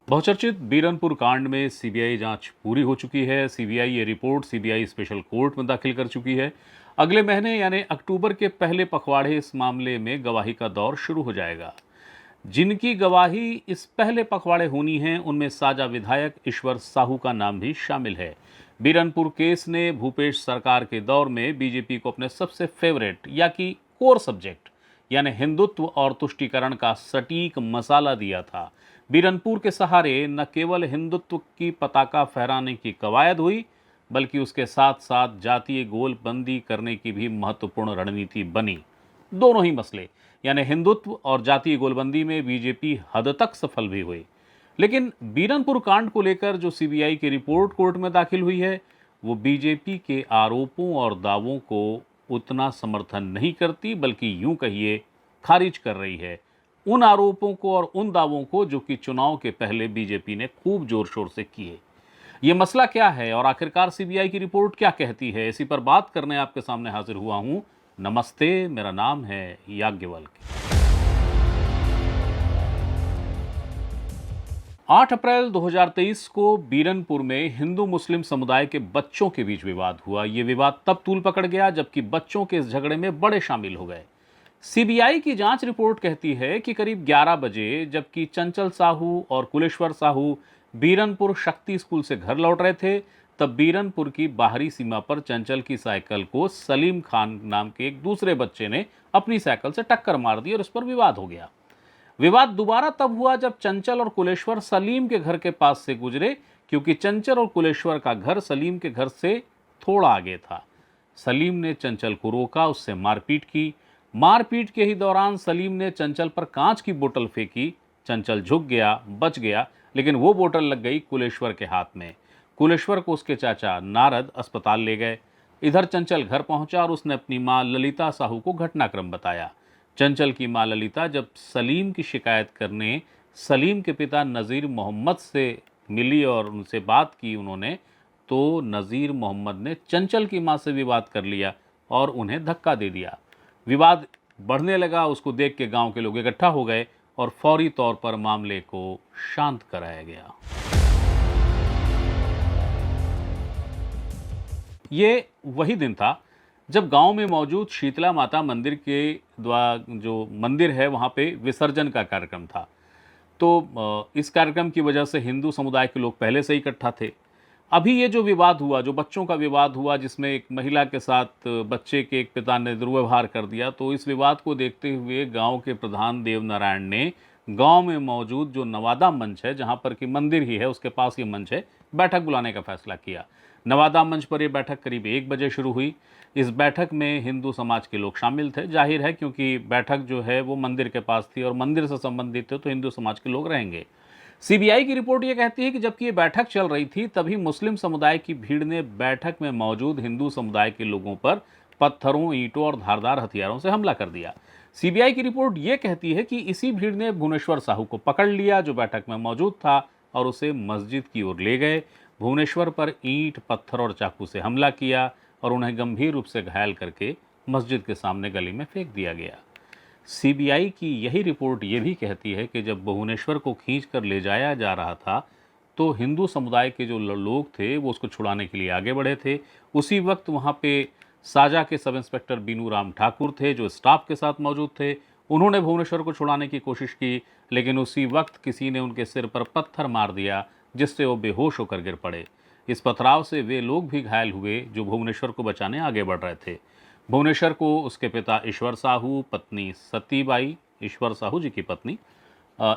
बहुचर्चित बीरनपुर कांड में सीबीआई जांच पूरी हो चुकी है। सीबीआई ये रिपोर्ट सीबीआई स्पेशल कोर्ट में दाखिल कर चुकी है। अगले महीने यानी अक्टूबर के पहले पखवाड़े इस मामले में गवाही का दौर शुरू हो जाएगा। जिनकी गवाही इस पहले पखवाड़े होनी है उनमें साजा विधायक ईश्वर साहू का नाम भी शामिल है। बीरनपुर केस ने भूपेश सरकार के दौर में बीजेपी को अपने सबसे फेवरेट या कि कोर सब्जेक्ट यानी हिंदुत्व और तुष्टीकरण का सटीक मसाला दिया था। बीरनपुर के सहारे न केवल हिंदुत्व की पताका फहराने की कवायद हुई, बल्कि उसके साथ साथ जातीय गोलबंदी करने की भी महत्वपूर्ण रणनीति बनी। दोनों ही मसले यानी हिंदुत्व और जातीय गोलबंदी में बीजेपी हद तक सफल भी हुई। लेकिन बीरनपुर कांड को लेकर जो सीबीआई की रिपोर्ट कोर्ट में दाखिल हुई है, वो बीजेपी के आरोपों और दावों को उतना समर्थन नहीं करती, बल्कि यूं कहिए खारिज कर रही है उन आरोपों को और उन दावों को जो कि चुनाव के पहले बीजेपी ने खूब जोर शोर से किए। ये मसला क्या है और आखिरकार सीबीआई की रिपोर्ट क्या कहती है, इसी पर बात करने आपके सामने हाजिर हुआ हूं। नमस्ते, मेरा नाम है याज्ञवल्क्य। 8 अप्रैल 2023 को बीरनपुर में हिंदू मुस्लिम समुदाय के बच्चों के बीच विवाद हुआ। ये विवाद तब तूल पकड़ गया जबकि बच्चों के इस झगड़े में बड़े शामिल हो गए। सीबीआई की जांच रिपोर्ट कहती है कि करीब 11 बजे जबकि चंचल साहू और कुलेश्वर साहू बीरनपुर शक्ति स्कूल से घर लौट रहे थे, तब बीरनपुर की बाहरी सीमा पर चंचल की साइकिल को सलीम खान नाम के एक दूसरे बच्चे ने अपनी साइकिल से टक्कर मार दी और उस पर विवाद हो गया। विवाद दोबारा तब हुआ जब चंचल और कुलेश्वर सलीम के घर के पास से गुजरे, क्योंकि चंचल और कुलेश्वर का घर सलीम के घर से थोड़ा आगे था। सलीम ने चंचल को रोका, उससे मारपीट की। मारपीट के ही दौरान सलीम ने चंचल पर कांच की बोतल फेंकी। चंचल झुक गया, बच गया, लेकिन वो बोतल लग गई कुलेश्वर के हाथ में। कुलेश्वर को उसके चाचा नारद अस्पताल ले गए। इधर चंचल घर पहुंचा और उसने अपनी मां ललिता साहू को घटनाक्रम बताया। चंचल की मां ललिता जब सलीम की शिकायत करने सलीम के पिता नज़ीर मोहम्मद से मिली और उनसे बात की उन्होंने, तो नज़ीर मोहम्मद ने चंचल की मां से विवाद कर लिया और उन्हें धक्का दे दिया। विवाद बढ़ने लगा। उसको देख के गांव के लोग इकट्ठा हो गए और फौरी तौर पर मामले को शांत कराया गया। ये वही दिन था जब गांव में मौजूद शीतला माता मंदिर के जो मंदिर है वहां पे विसर्जन का कार्यक्रम था। तो इस कार्यक्रम की वजह से हिंदू समुदाय के लोग पहले से ही इकट्ठा थे। अभी ये जो विवाद हुआ, जो बच्चों का विवाद हुआ, जिसमें एक महिला के साथ बच्चे के एक पिता ने दुर्व्यवहार कर दिया, तो इस विवाद को देखते हुए गांव के प्रधान देवनारायण ने गांव में मौजूद जो नवादा मंच है, जहां पर कि मंदिर ही है उसके पास ये मंच है, बैठक बुलाने का फैसला किया। नवादा मंच पर यह बैठक करीब 1 बजे शुरू हुई। इस बैठक में हिंदू समाज के लोग शामिल थे, जाहिर है क्योंकि बैठक जो है वो मंदिर के पास थी और मंदिर से संबंधित थे, तो हिंदू समाज के लोग रहेंगे। सीबीआई की रिपोर्ट ये कहती है कि जबकि ये बैठक चल रही थी, तभी मुस्लिम समुदाय की भीड़ ने बैठक में मौजूद हिंदू समुदाय के लोगों पर पत्थरों, ईंटों और धारदार हथियारों से हमला कर दिया। सीबीआई की रिपोर्ट ये कहती है कि इसी भीड़ ने भुवनेश्वर साहू को पकड़ लिया, जो बैठक में मौजूद था, और उसे मस्जिद की ओर ले गए। भुवनेश्वर पर ईंट, पत्थर और चाकू से हमला किया और उन्हें गंभीर रूप से घायल करके मस्जिद के सामने गली में फेंक दिया गया। सीबीआई की यही रिपोर्ट ये भी कहती है कि जब भुवनेश्वर को खींचकर ले जाया जा रहा था, तो हिंदू समुदाय के जो लोग थे वो उसको छुड़ाने के लिए आगे बढ़े थे। उसी वक्त वहाँ पे साजा के सब इंस्पेक्टर बीनू राम ठाकुर थे, जो स्टाफ के साथ मौजूद थे। उन्होंने भुवनेश्वर को छुड़ाने की कोशिश की, लेकिन उसी वक्त किसी ने उनके सिर पर पत्थर मार दिया, जिससे वो बेहोश होकर गिर पड़े। इस पथराव से वे लोग भी घायल हुए जो भुवनेश्वर को बचाने आगे बढ़ रहे थे। भुवनेश्वर को उसके पिता ईश्वर साहू, पत्नी सतीबाई, ईश्वर साहू जी की पत्नी,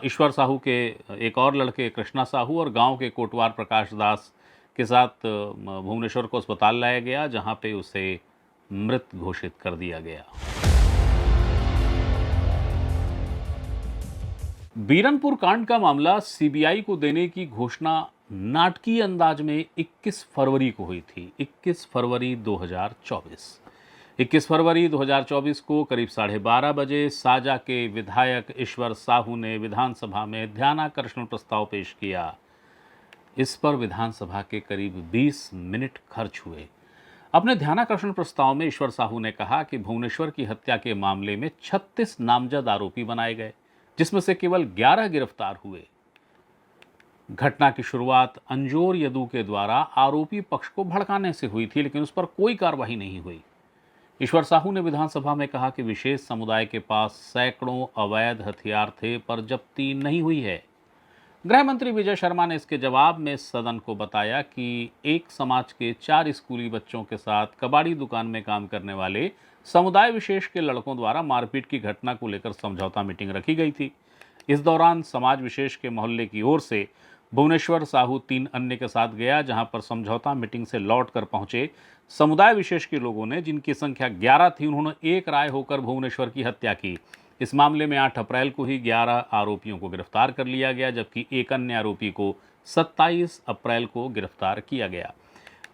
ईश्वर साहू के एक और लड़के कृष्णा साहू और गांव के कोटवार प्रकाश दास के साथ भुवनेश्वर को अस्पताल लाया गया, जहां पे उसे मृत घोषित कर दिया गया। बीरनपुर कांड का मामला सीबीआई को देने की घोषणा नाटकीय अंदाज में 21 फरवरी को हुई थी। 21 फरवरी 2024। 21 फरवरी 2024 को करीब 12:30 बजे साजा के विधायक ईश्वर साहू ने विधानसभा में ध्यानाकर्षण प्रस्ताव पेश किया। इस पर विधानसभा के करीब 20 मिनट खर्च हुए। अपने ध्यानाकर्षण प्रस्ताव में ईश्वर साहू ने कहा कि भुवनेश्वर की हत्या के मामले में 36 नामजद आरोपी बनाए गए, जिसमें से केवल 11 गिरफ्तार हुए। घटना की शुरुआत अंजोर यदू के द्वारा आरोपी पक्ष को भड़काने से हुई थी, लेकिन उस पर कोई कार्रवाई नहीं हुई। ईश्वर साहू ने विधानसभा में कहा कि विशेष समुदाय के पास सैकड़ों अवैध हथियार थे पर जब्ती नहीं हुई है। गृह मंत्री विजय शर्मा ने इसके जवाब में सदन को बताया कि एक समाज के 4 स्कूली बच्चों के साथ कबाड़ी दुकान में काम करने वाले समुदाय विशेष के लड़कों द्वारा मारपीट की घटना को लेकर समझौता मीटिंग रखी गई थी। इस दौरान समाज विशेष के मोहल्ले की ओर से भुवनेश्वर साहू 3 अन्य के साथ गया, जहां पर समझौता मीटिंग से लौट कर पहुंचे समुदाय विशेष के लोगों ने, जिनकी संख्या 11 थी, उन्होंने एक राय होकर भुवनेश्वर की हत्या की। इस मामले में 8 अप्रैल को ही 11 आरोपियों को गिरफ्तार कर लिया गया, जबकि एक अन्य आरोपी को 27 अप्रैल को गिरफ्तार किया गया।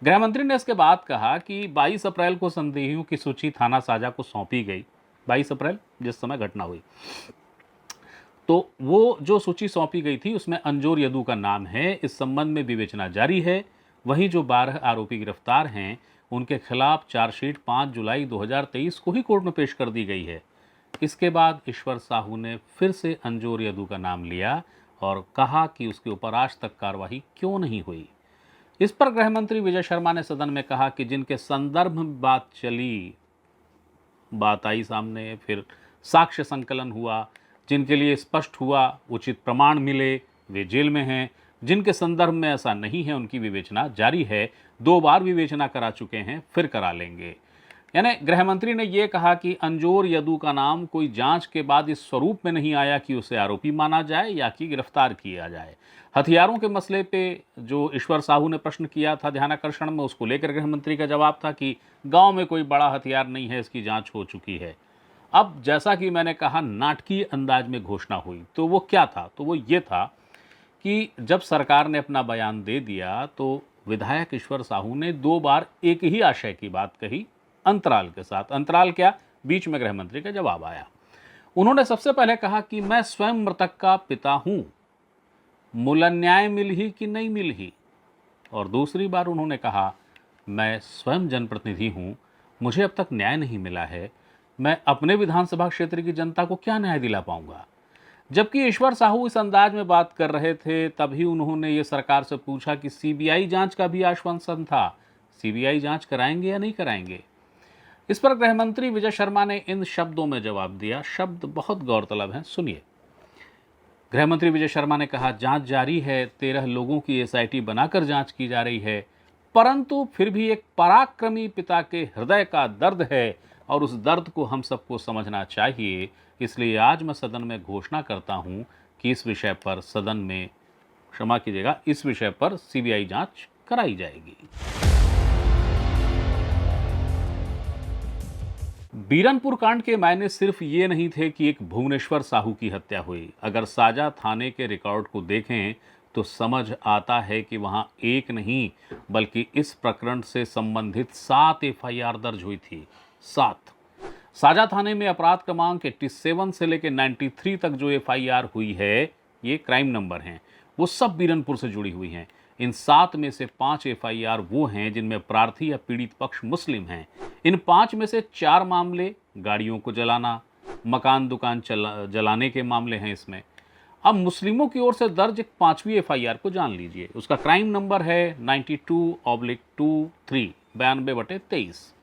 गृह मंत्री ने इसके बाद कहा कि 22 अप्रैल को संदेहियों की सूची थाना साजा को सौंपी गई। 22 अप्रैल जिस समय घटना हुई, तो वो जो सूची सौंपी गई थी उसमें अंजोर यदू का नाम है। इस संबंध में विवेचना जारी है। वहीं जो 12 आरोपी गिरफ्तार हैं उनके खिलाफ चार्जशीट 5 जुलाई 2023 को ही कोर्ट में पेश कर दी गई है। इसके बाद ईश्वर साहू ने फिर से अंजोर यदू का नाम लिया और कहा कि उसके ऊपर आज तक कार्रवाई क्यों नहीं हुई। इस पर गृह मंत्री विजय शर्मा ने सदन में कहा कि जिनके संदर्भ में बात आई सामने, फिर साक्ष्य संकलन हुआ, जिनके लिए स्पष्ट हुआ उचित प्रमाण मिले, वे जेल में हैं। जिनके संदर्भ में ऐसा नहीं है उनकी विवेचना जारी है। 2 बार विवेचना करा चुके हैं, फिर करा लेंगे। यानी गृह मंत्री ने यह कहा कि अंजोर यदू का नाम कोई जांच के बाद इस स्वरूप में नहीं आया कि उसे आरोपी माना जाए या कि गिरफ्तार किया जाए। हथियारों के मसले पे जो ईश्वर साहू ने प्रश्न किया था ध्यानाकर्षण में, उसको लेकर गृह मंत्री का जवाब था कि गांव में कोई बड़ा हथियार नहीं है, इसकी जांच हो चुकी है। अब जैसा कि मैंने कहा नाटकीय अंदाज में घोषणा हुई, तो वो क्या था? तो वो ये था कि जब सरकार ने अपना बयान दे दिया तो विधायक ईश्वर साहू ने 2 बार एक ही आशय की बात कही, अंतराल के साथ। अंतराल क्या? बीच में गृह मंत्री का जवाब आया। उन्होंने सबसे पहले कहा कि मैं स्वयं मृतक का पिता हूं, मूलन्याय मिल ही कि नहीं मिल ही। और दूसरी बार उन्होंने कहा मैं स्वयं जनप्रतिनिधि हूं, मुझे अब तक न्याय नहीं मिला है, मैं अपने विधानसभा क्षेत्र की जनता को क्या न्याय दिला पाऊंगा। जबकि ईश्वर साहू इस अंदाज में बात कर रहे थे, तभी उन्होंने ये सरकार से पूछा कि सीबीआई जांच का भी आश्वासन था, सीबीआई जांच कराएंगे या नहीं कराएंगे। इस पर गृह मंत्री विजय शर्मा ने इन शब्दों में जवाब दिया। शब्द बहुत गौरतलब हैं, सुनिए। गृह मंत्री विजय शर्मा ने कहा जांच जारी है, 13 लोगों की एसआईटी बनाकर जांच की जा रही है, परंतु फिर भी एक पराक्रमी पिता के हृदय का दर्द है और उस दर्द को हम सबको समझना चाहिए। इसलिए आज मैं सदन में घोषणा करता हूं कि इस विषय पर सदन में, क्षमा कीजिएगा, इस विषय पर सीबीआई जांच कराई जाएगी। बीरनपुर कांड के मायने सिर्फ ये नहीं थे कि एक भुवनेश्वर साहू की हत्या हुई। अगर साजा थाने के रिकॉर्ड को देखें तो समझ आता है कि वहां एक नहीं बल्कि इस प्रकरण से संबंधित 7 एफआईआर दर्ज हुई थी। 7। साजा थाने में अपराध क्रमांक 87 से लेकर 93 तक जो एफआईआर हुई है, ये क्राइम नंबर हैं, वो सब बीरनपुर से जुड़ी हुई हैं। इन 7 में से 5 एफआईआर वो हैं जिनमें प्रार्थी या पीड़ित पक्ष मुस्लिम हैं। इन 5 में से 4 मामले गाड़ियों को जलाना, मकान दुकान जलाने के मामले हैं इसमें। अब मुस्लिमों की ओर से दर्ज एक 5वीं एफआईआर को जान लीजिए। उसका क्राइम नंबर है 92/23 92/23।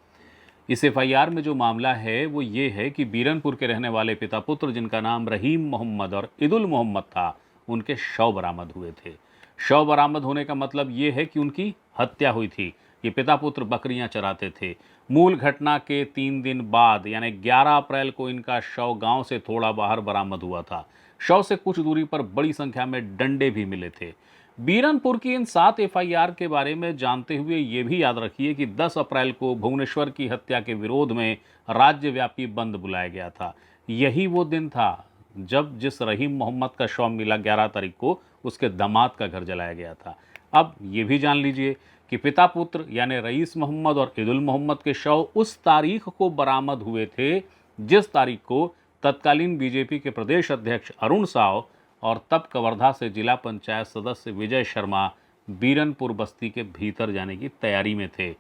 इस एफआईआर में जो मामला है वो ये है कि बीरनपुर के रहने वाले पिता पुत्र जिनका नाम रहीम मोहम्मद और इदुल मोहम्मद था, उनके शव बरामद हुए थे। शव बरामद होने का मतलब ये है कि उनकी हत्या हुई थी। ये पिता पुत्र बकरियां चराते थे। मूल घटना के 3 दिन बाद यानी 11 अप्रैल को इनका शव गांव से थोड़ा बाहर बरामद हुआ था। शव से कुछ दूरी पर बड़ी संख्या में डंडे भी मिले थे। बीरनपुर की इन 7 एफआईआर के बारे में जानते हुए ये भी याद रखिए कि 10 अप्रैल को भुवनेश्वर की हत्या के विरोध में राज्यव्यापी बंद बुलाया गया था। यही वो दिन था जब जिस रहीम मोहम्मद का शव मिला 11 तारीख को, उसके दामाद का घर जलाया गया था। अब ये भी जान लीजिए कि पिता पुत्र यानी रईस मोहम्मद और इदुल मोहम्मद के शव उस तारीख को बरामद हुए थे जिस तारीख को तत्कालीन बीजेपी के प्रदेश अध्यक्ष अरुण साव और तब कवर्धा से जिला पंचायत सदस्य विजय शर्मा बीरनपुर बस्ती के भीतर जाने की तैयारी में थे।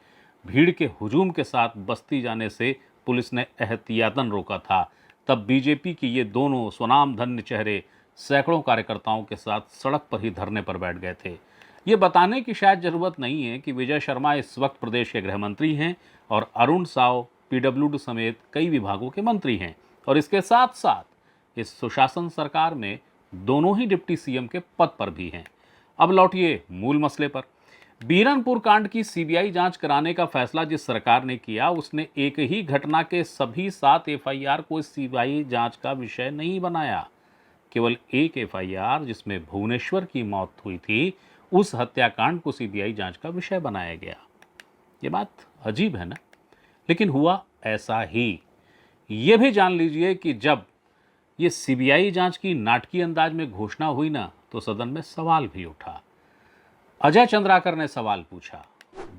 भीड़ के हुजूम के साथ बस्ती जाने से पुलिस ने एहतियातन रोका था। तब बीजेपी के ये दोनों स्वनामधन्य चेहरे सैकड़ों कार्यकर्ताओं के साथ सड़क पर ही धरने पर बैठ गए थे। ये बताने की शायद ज़रूरत नहीं है कि विजय शर्मा इस वक्त प्रदेश के गृह मंत्री हैं और अरुण साव पीडब्ल्यूडी समेत कई विभागों के मंत्री हैं और इसके साथ साथ इस सुशासन सरकार में दोनों ही डिप्टी सीएम के पद पर भी हैं। अब लौटिए मूल मसले पर। बीरनपुर कांड की सीबीआई जांच कराने का फैसला जिस सरकार ने किया, उसने एक ही घटना के सभी 7 एफआईआर को सीबीआई जांच का विषय नहीं बनाया। केवल एक एफआईआर जिसमें भुवनेश्वर की मौत हुई थी, उस हत्याकांड को सीबीआई जांच का विषय बनाया गया। ये बात अजीब है ना? लेकिन हुआ ऐसा ही। ये भी जान लीजिए कि जब ये सीबीआई जांच की नाटकीय अंदाज में घोषणा हुई ना, तो सदन में सवाल भी उठा। अजय चंद्राकर ने सवाल पूछा,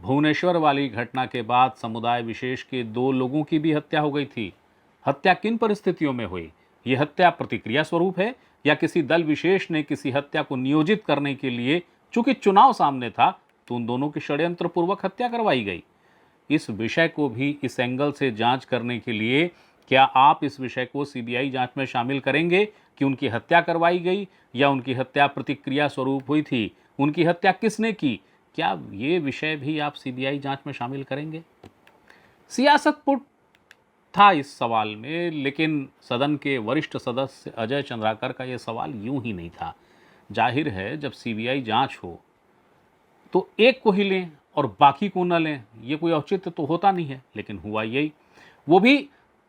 भुवनेश्वर वाली घटना के बाद समुदाय विशेष के 2 लोगों की भी हत्या हो गई थी। हत्या किन परिस्थितियों में हुई? यह हत्या प्रतिक्रिया स्वरूप है या किसी दल विशेष ने किसी हत्या को नियोजित करने के लिए, चूंकि चुनाव सामने था, तो उन दोनों की षड्यंत्र पूर्वक हत्या करवाई गई? इस विषय को भी इस एंगल से जांच करने के लिए क्या आप इस विषय को सीबीआई जांच में शामिल करेंगे कि उनकी हत्या करवाई गई या उनकी हत्या प्रतिक्रिया स्वरूप हुई थी? उनकी हत्या किसने की? क्या ये विषय भी आप सीबीआई जांच में शामिल करेंगे? सियासतपुट था इस सवाल में, लेकिन सदन के वरिष्ठ सदस्य अजय चंद्राकर का यह सवाल यूं ही नहीं था। जाहिर है, जब सीबीआई जांच हो तो एक को ही लें और बाकी को न लें, ये कोई औचित्य तो होता नहीं है। लेकिन हुआ यही, वो भी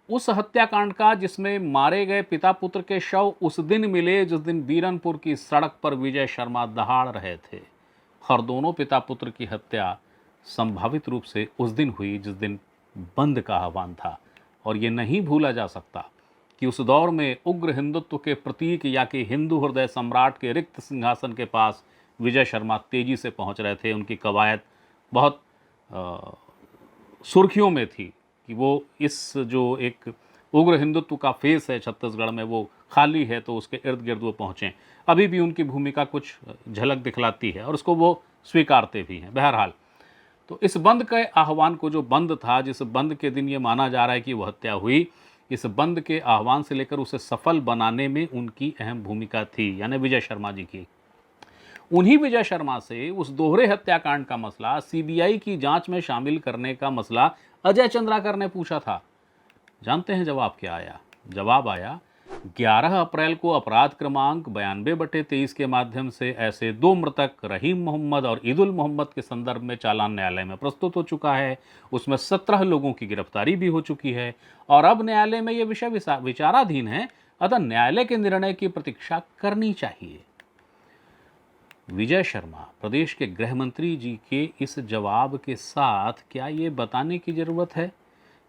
उस हत्याकांड का जिसमें मारे गए पिता पुत्र के शव उस दिन मिले जिस दिन बीरनपुर की सड़क पर विजय शर्मा दहाड़ रहे थे। और दोनों पिता पुत्र की हत्या संभावित रूप से उस दिन हुई जिस दिन बंद का आह्वान था। और ये नहीं भूला जा सकता कि उस दौर में उग्र हिंदुत्व के प्रतीक या कि हिंदू हृदय सम्राट के रिक्त सिंहासन के पास विजय शर्मा तेजी से पहुंच रहे थे। उनकी कवायद बहुत सुर्खियों में थी कि वो इस जो एक उग्र हिंदुत्व का फेस है छत्तीसगढ़ में, वो खाली है, तो उसके इर्द गिर्द वो पहुँचें। अभी भी उनकी भूमिका कुछ झलक दिखलाती है और उसको वो स्वीकारते भी हैं। बहरहाल, तो इस बंद के आह्वान को, जो बंद था, जिस बंद के दिन ये माना जा रहा है कि वह हत्या हुई, इस बंद के आह्वान से लेकर उसे सफल बनाने में उनकी अहम भूमिका थी, यानी विजय शर्मा जी की। उन्हीं विजय शर्मा से उस दोहरे हत्याकांड का मसला, सीबीआई की जांच में शामिल करने का मसला अजय चंद्राकर ने पूछा था। जानते हैं जवाब क्या आया? जवाब आया, 11 अप्रैल को अपराध क्रमांक 92/23 के माध्यम से ऐसे 2 मृतक रहीम मोहम्मद और ईदुल मोहम्मद के संदर्भ में चालान न्यायालय में प्रस्तुत हो चुका है। उसमें 17 लोगों की गिरफ्तारी भी हो चुकी है और अब न्यायालय में यह विषय विचाराधीन है, अतः न्यायालय के निर्णय की प्रतीक्षा करनी चाहिए। विजय शर्मा प्रदेश के गृह मंत्री जी के इस जवाब के साथ क्या ये बताने की जरूरत है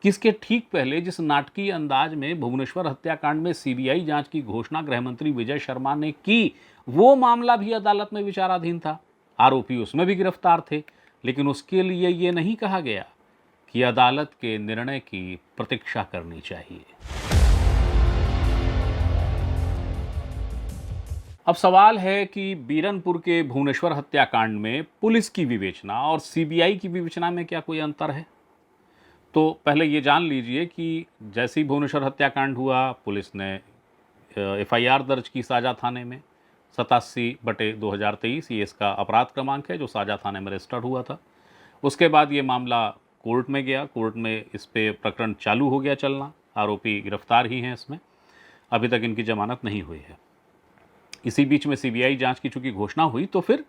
कि इसके ठीक पहले जिस नाटकीय अंदाज में भुवनेश्वर हत्याकांड में सीबीआई जांच की घोषणा गृह मंत्री विजय शर्मा ने की, वो मामला भी अदालत में विचाराधीन था। आरोपी उसमें भी गिरफ्तार थे, लेकिन उसके लिए ये नहीं कहा गया कि अदालत के निर्णय की प्रतीक्षा करनी चाहिए। अब सवाल है कि बीरनपुर के भुवनेश्वर हत्याकांड में पुलिस की विवेचना और सीबीआई की विवेचना में क्या कोई अंतर है? तो पहले ये जान लीजिए कि जैसे ही भुवनेश्वर हत्याकांड हुआ, पुलिस ने एफआईआर दर्ज की साजा थाने में 87/2023, ये इसका अपराध क्रमांक है जो साजा थाने में रजिस्टर्ड हुआ था। उसके बाद ये मामला कोर्ट में गया, कोर्ट में इस पे प्रकरण चालू हो गया चलना। आरोपी गिरफ्तार ही हैं इसमें, अभी तक इनकी जमानत नहीं हुई है। इसी बीच में सीबीआई जांच की चूंकि घोषणा हुई, तो फिर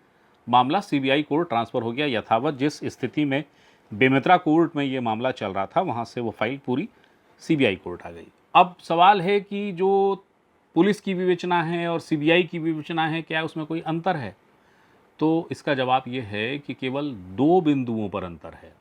मामला सीबीआई कोर्ट ट्रांसफ़र हो गया। यथावत जिस स्थिति में बेमेतरा कोर्ट में ये मामला चल रहा था, वहाँ से वो फाइल पूरी सीबीआई कोर्ट आ गई। अब सवाल है कि जो पुलिस की विवेचना है और सीबीआई की विवेचना है, क्या उसमें कोई अंतर है? तो इसका जवाब ये है कि केवल 2 बिंदुओं पर अंतर है।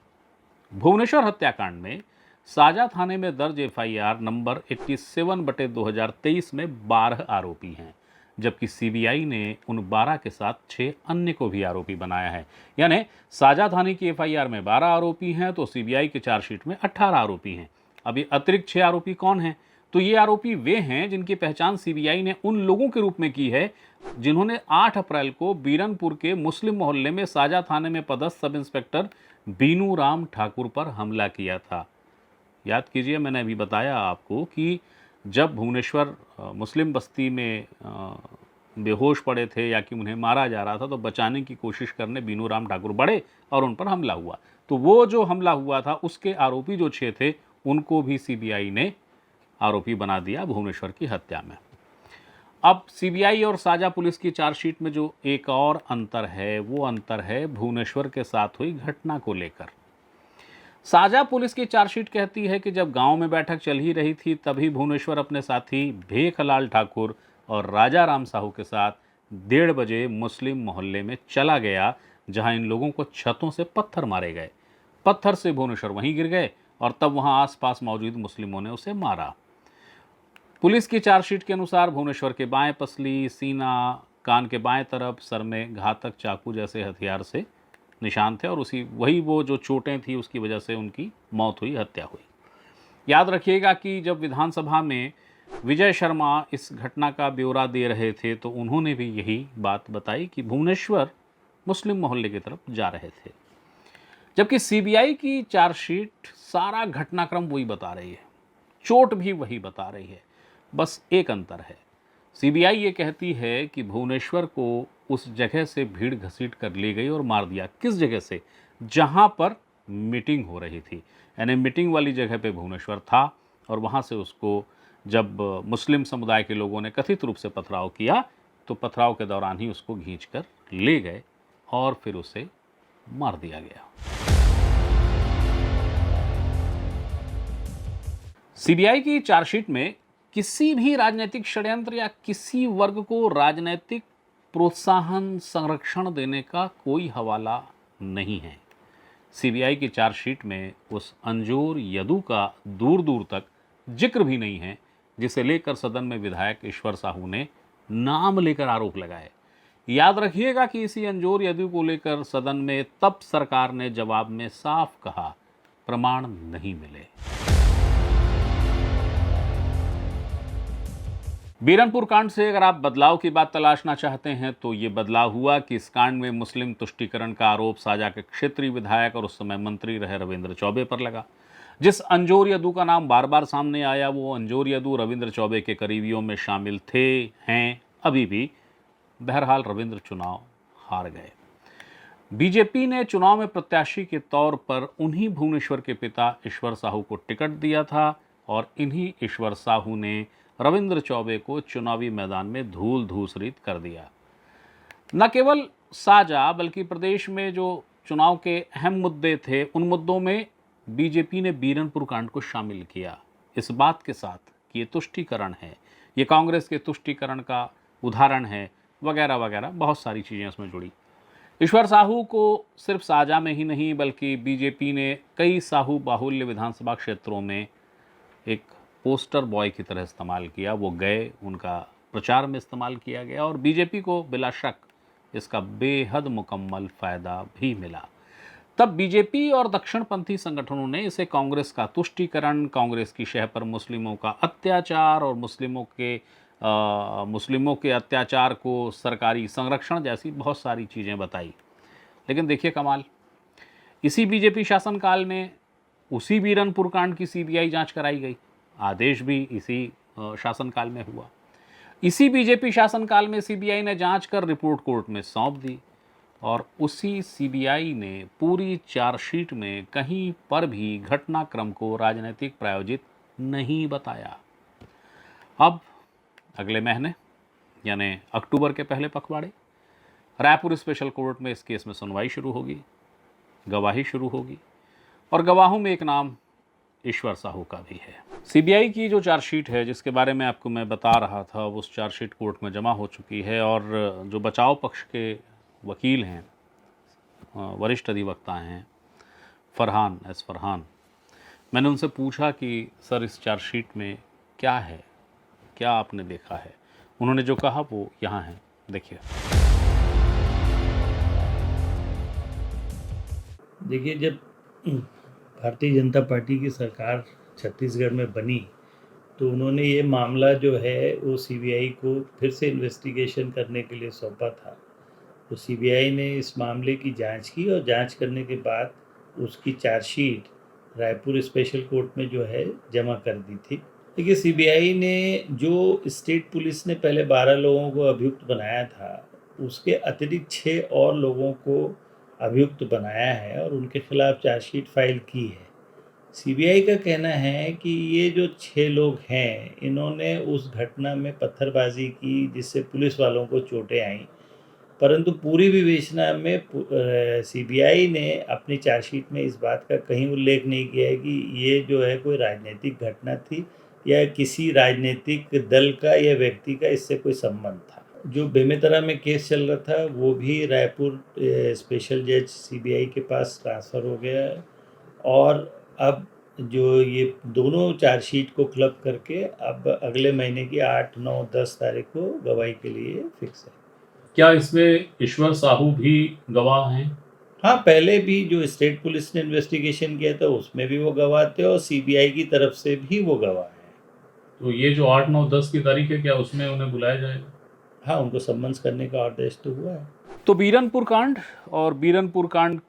भुवनेश्वर हत्याकांड में साजा थाने में दर्ज एफआईआर नंबर 87/2023 में 12 आरोपी हैं, जबकि सीबीआई ने उन 12 के साथ 6 अन्य को भी आरोपी बनाया है। यानी साजा थाने की एफआईआर में 12 आरोपी हैं, तो सीबीआई की चार्जशीट में 18 आरोपी हैं। अब ये अतिरिक्त 6 आरोपी कौन हैं? तो ये आरोपी वे हैं जिनकी पहचान सीबीआई ने उन लोगों के रूप में की है जिन्होंने 8 अप्रैल को बीरनपुर के मुस्लिम मोहल्ले में साजा थाने में पदस्थ सब इंस्पेक्टर बीनू राम ठाकुर पर हमला किया था। याद कीजिए, मैंने अभी बताया आपको कि जब भुवनेश्वर मुस्लिम बस्ती में बेहोश पड़े थे या कि उन्हें मारा जा रहा था, तो बचाने की कोशिश करने बीनू राम ठाकुर बढ़े और उन पर हमला हुआ। तो वो जो हमला हुआ था उसके आरोपी जो 6 थे उनको भी सीबीआई ने आरोपी बना दिया भुवनेश्वर की हत्या में। अब सीबीआई और साजा पुलिस की चार्जशीट में जो एक और अंतर है, वो अंतर है भुवनेश्वर के साथ हुई घटना को लेकर। साजा पुलिस की चार्जशीट कहती है कि जब गांव में बैठक चल ही रही थी तभी भुवनेश्वर अपने साथी भेखलाल ठाकुर और राजा राम साहू के साथ 1:30 बजे मुस्लिम मोहल्ले में चला गया, जहां इन लोगों को छतों से पत्थर मारे गए। पत्थर से भुवनेश्वर वहीं गिर गए और तब वहां आसपास मौजूद मुस्लिमों ने उसे मारा। पुलिस की चार्जशीट के अनुसार भुवनेश्वर के बाएं पसली, सीना, कान के बाएं तरफ, सर में घातक चाकू जैसे हथियार से निशान थे और वही वो जो चोटें थी उसकी वजह से उनकी मौत हुई, हत्या हुई। याद रखिएगा कि जब विधानसभा में विजय शर्मा इस घटना का ब्यौरा दे रहे थे तो उन्होंने भी यही बात बताई कि भुवनेश्वर मुस्लिम मोहल्ले की तरफ जा रहे थे, जबकि सीबीआई की चार्जशीट सारा घटनाक्रम वही बता रही है, चोट भी वही बता रही है। बस एक अंतर है, सीबीआई ये कहती है कि भुवनेश्वर को उस जगह से भीड़ घसीट कर ले गई और मार दिया। किस जगह से? जहां पर मीटिंग हो रही थी, यानी मीटिंग वाली जगह पे भुवनेश्वर था और वहां से उसको जब मुस्लिम समुदाय के लोगों ने कथित रूप से पथराव किया तो पथराव के दौरान ही उसको खींचकर ले गए और फिर उसे मार दिया गया। सीबीआई की चार्जशीट में किसी भी राजनीतिक षड्यंत्र या किसी वर्ग को राजनीतिक प्रोत्साहन, संरक्षण देने का कोई हवाला नहीं है। सीबीआई की चार्जशीट में उस अंजोर यदू का दूर दूर तक जिक्र भी नहीं है जिसे लेकर सदन में विधायक ईश्वर साहू ने नाम लेकर आरोप लगाए। याद रखिएगा कि इसी अंजोर यदू को लेकर सदन में तब सरकार ने जवाब में साफ कहा, प्रमाण नहीं मिले। बीरनपुर कांड से अगर आप बदलाव की बात तलाशना चाहते हैं तो ये बदलाव हुआ कि इस कांड में मुस्लिम तुष्टीकरण का आरोप साजा के क्षेत्रीय विधायक और उस समय मंत्री रहे रविंद्र चौबे पर लगा। जिस अंजोर यदू का नाम बार बार सामने आया वो अंजोर यदू रविंद्र चौबे के करीबियों में शामिल थे, हैं अभी भी। बहरहाल रविंद्र चुनाव हार गए। बीजेपी ने चुनाव में प्रत्याशी के तौर पर उन्हीं भुवनेश्वर के पिता ईश्वर साहू को टिकट दिया था और इन्हीं ईश्वर साहू ने रविंद्र चौबे को चुनावी मैदान में धूल धूसरित कर दिया। न केवल साजा बल्कि प्रदेश में जो चुनाव के अहम मुद्दे थे उन मुद्दों में बीजेपी ने बीरनपुर कांड को शामिल किया, इस बात के साथ कि ये तुष्टीकरण है, ये कांग्रेस के तुष्टीकरण का उदाहरण है, वगैरह वगैरह बहुत सारी चीज़ें उसमें जुड़ी। ईश्वर साहू को सिर्फ साजा में ही नहीं बल्कि बीजेपी ने कई साहू बाहुल्य विधानसभा क्षेत्रों में एक पोस्टर बॉय की तरह इस्तेमाल किया। वो गए, उनका प्रचार में इस्तेमाल किया गया और बीजेपी को बिला शक इसका बेहद मुकम्मल फ़ायदा भी मिला। तब बीजेपी और दक्षिणपंथी संगठनों ने इसे कांग्रेस का तुष्टीकरण, कांग्रेस की शह पर मुस्लिमों का अत्याचार और मुस्लिमों के अत्याचार को सरकारी संरक्षण जैसी बहुत सारी चीज़ें बताई। लेकिन देखिए कमाल, इसी बीजेपी शासनकाल में उसी बीरनपुर कांड की सीबीआई जांच कराई गई, आदेश भी इसी शासनकाल में हुआ। इसी बीजेपी शासनकाल में सीबीआई ने जांच कर रिपोर्ट कोर्ट में सौंप दी और उसी सीबीआई ने पूरी चार्जशीट में कहीं पर भी घटनाक्रम को राजनीतिक प्रायोजित नहीं बताया। अब अगले महीने यानी अक्टूबर के पहले पखवाड़े रायपुर स्पेशल कोर्ट में इस केस में सुनवाई शुरू होगी, गवाही शुरू होगी और गवाहों में एक नाम ईश्वर साहू का भी है। सीबीआई की जो चार्जशीट है जिसके बारे में आपको मैं बता रहा था, उस चार्जशीट कोर्ट में जमा हो चुकी है और जो बचाव पक्ष के वकील हैं, वरिष्ठ अधिवक्ता हैं फरहान, मैंने उनसे पूछा कि सर इस चार्जशीट में क्या है, क्या आपने देखा है। उन्होंने जो कहा वो यहाँ है, देखिए। देखिए, जब भारतीय जनता पार्टी की सरकार छत्तीसगढ़ में बनी तो उन्होंने ये मामला जो है वो सीबीआई को फिर से इन्वेस्टिगेशन करने के लिए सौंपा था। तो सीबीआई ने इस मामले की जांच की और जांच करने के बाद उसकी चार्जशीट रायपुर स्पेशल कोर्ट में जो है जमा कर दी थी देखिए, सीबीआई ने जो स्टेट पुलिस ने पहले 12 लोगों को अभियुक्त बनाया था, उसके अतिरिक्त 6 और लोगों को अभियुक्त बनाया है और उनके खिलाफ चार्जशीट फाइल की है। सीबीआई का कहना है कि ये जो 6 लोग हैं, इन्होंने उस घटना में पत्थरबाजी की जिससे पुलिस वालों को चोटें आईं, परंतु पूरी विवेचना में सीबीआई ने अपनी चार्जशीट में इस बात का कहीं उल्लेख नहीं किया है कि ये जो है कोई राजनीतिक घटना थी या किसी राजनीतिक दल का या व्यक्ति का इससे कोई संबंध था। जो बेमेतरा में केस चल रहा था वो भी रायपुर स्पेशल जज सीबीआई के पास ट्रांसफ़र हो गया है और अब जो ये दोनों चार्जशीट को क्लब करके अब अगले महीने की 8, 9, 10 तारीख को गवाही के लिए फिक्स है। क्या इसमें ईश्वर साहू भी गवाह हैं? हाँ, पहले भी जो स्टेट पुलिस ने इन्वेस्टिगेशन किया था उसमें भी वो गवाह थे और सीबीआई की तरफ से भी वो गवाह हैं। तो ये जो 8, 9, 10 की तारीख है, क्या उसमें उन्हें बुलाया जाएगा? हाँ, उनको सम्मन्स करने का आदेश तो हुआ है। तो बीरनपुर कांड और बीरनपुर कांड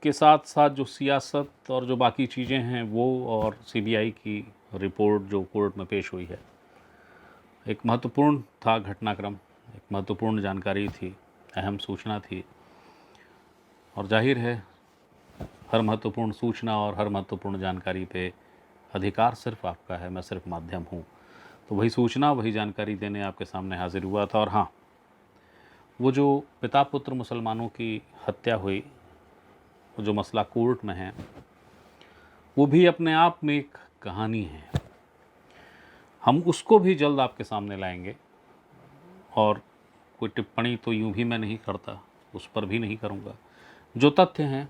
के साथ साथ जो सियासत और जो बाकी चीज़ें हैं वो और सीबीआई की रिपोर्ट जो कोर्ट में पेश हुई है, एक महत्वपूर्ण था घटनाक्रम, एक महत्वपूर्ण जानकारी थी, अहम सूचना थी और जाहिर है हर महत्वपूर्ण सूचना और हर महत्वपूर्ण जानकारी पे अधिकार सिर्फ आपका है, मैं सिर्फ माध्यम हूँ। तो वही सूचना वही जानकारी देने आपके सामने हाजिर हुआ था। और हाँ, वो जो पिता पुत्र मुसलमानों की हत्या हुई, वो जो मसला कोर्ट में है, वो भी अपने आप में एक कहानी है। हम उसको भी जल्द आपके सामने लाएंगे और कोई टिप्पणी तो यूं भी मैं नहीं करता, उस पर भी नहीं करूँगा। जो तथ्य हैं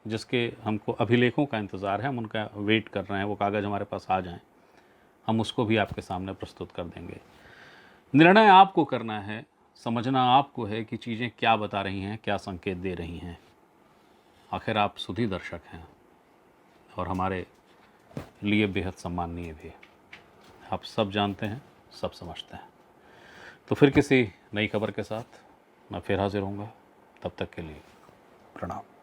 जिसके हमको अभिलेखों का इंतज़ार है, हम उनका वेट कर रहे हैं, वो कागज़ हमारे पास आ जाएं, हम उसको भी आपके सामने प्रस्तुत कर देंगे। निर्णय आपको करना है, समझना आपको है कि चीज़ें क्या बता रही हैं, क्या संकेत दे रही हैं। आखिर आप सुधी दर्शक हैं और हमारे लिए बेहद सम्माननीय भी। आप सब जानते हैं, सब समझते हैं। तो फिर किसी नई खबर के साथ मैं फिर हाजिर होऊंगा। तब तक के लिए प्रणाम।